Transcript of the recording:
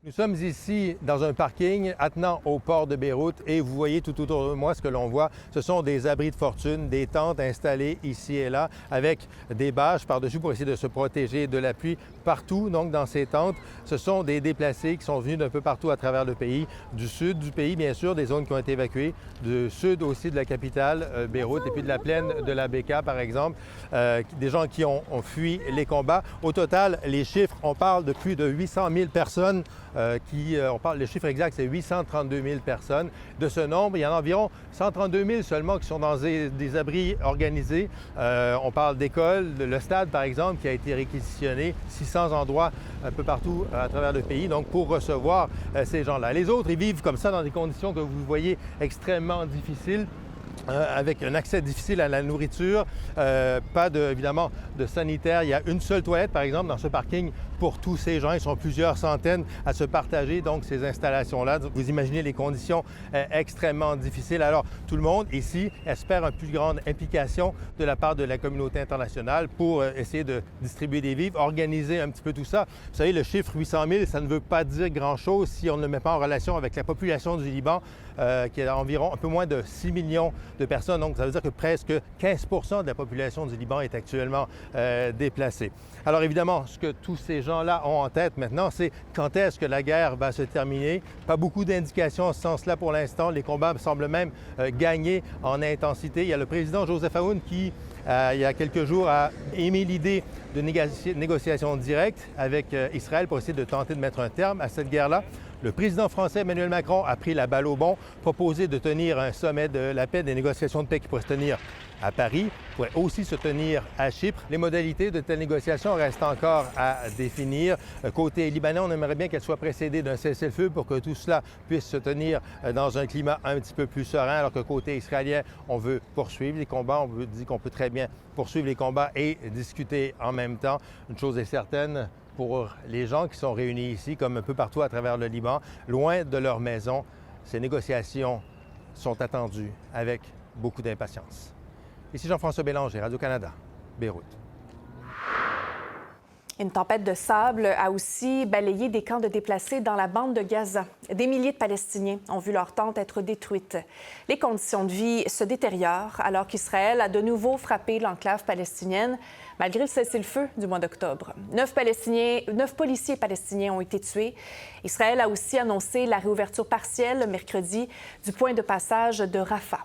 Nous sommes ici dans un parking attenant au port de Beyrouth et vous voyez tout autour de moi ce que l'on voit, ce sont des abris de fortune, des tentes installées ici et là avec des bâches par-dessus pour essayer de se protéger de la pluie partout. Donc dans ces tentes, ce sont des déplacés qui sont venus d'un peu partout à travers le pays, du sud du pays bien sûr, des zones qui ont été évacuées, du sud aussi de la capitale Beyrouth et puis de la plaine de la Bekaa par exemple, des gens qui ont fui les combats. Au total, les chiffres, on parle de plus de 800 000 personnes le chiffre exact, c'est 832 000 personnes. De ce nombre, il y en a environ 132 000 seulement qui sont dans des abris organisés. On parle d'écoles, le stade, par exemple, qui a été réquisitionné, 600 endroits un peu partout à travers le pays, donc pour recevoir ces gens-là. Les autres, ils vivent comme ça dans des conditions que vous voyez extrêmement difficiles. Avec un accès difficile à la nourriture, pas évidemment de sanitaire. Il y a une seule toilette, par exemple, dans ce parking pour tous ces gens. Ils sont plusieurs centaines à se partager donc ces installations-là. Vous imaginez les conditions extrêmement difficiles. Alors, tout le monde ici espère une plus grande implication de la part de la communauté internationale pour essayer de distribuer des vivres, organiser un petit peu tout ça. Vous savez, le chiffre 800 000, ça ne veut pas dire grand-chose si on ne le met pas en relation avec la population du Liban, qui est environ un peu moins de 6 millions de personnes. Donc, ça veut dire que presque 15 de la population du Liban est actuellement déplacée. Alors, évidemment, ce que tous ces gens-là ont en tête maintenant, c'est quand est-ce que la guerre va se terminer. Pas beaucoup d'indications en ce sens-là pour l'instant. Les combats semblent même gagner en intensité. Il y a le président Joseph Aoun qui, il y a quelques jours, a émis l'idée de négociations directes avec Israël pour essayer de tenter de mettre un terme à cette guerre-là. Le président français Emmanuel Macron a pris la balle au bon, proposé de tenir un sommet de la paix, des négociations de paix qui pourraient se tenir à Paris, pourraient aussi se tenir à Chypre. Les modalités de telles négociations restent encore à définir. Côté libanais, on aimerait bien qu'elles soient précédées d'un cessez-le-feu pour que tout cela puisse se tenir dans un climat un petit peu plus serein, alors que côté israélien, on veut poursuivre les combats. On dit qu'on peut très bien poursuivre les combats et discuter en même temps. Une chose est certaine, pour les gens qui sont réunis ici, comme un peu partout à travers le Liban, loin de leur maison, ces négociations sont attendues avec beaucoup d'impatience. Ici Jean-François Bélanger, Radio-Canada, Beyrouth. Une tempête de sable a aussi balayé des camps de déplacés dans la bande de Gaza. Des milliers de Palestiniens ont vu leurs tentes être détruites. Les conditions de vie se détériorent alors qu'Israël a de nouveau frappé l'enclave palestinienne malgré le cessez-le-feu du mois d'octobre. 9 policiers palestiniens ont été tués. Israël a aussi annoncé la réouverture partielle mercredi du point de passage de Rafah.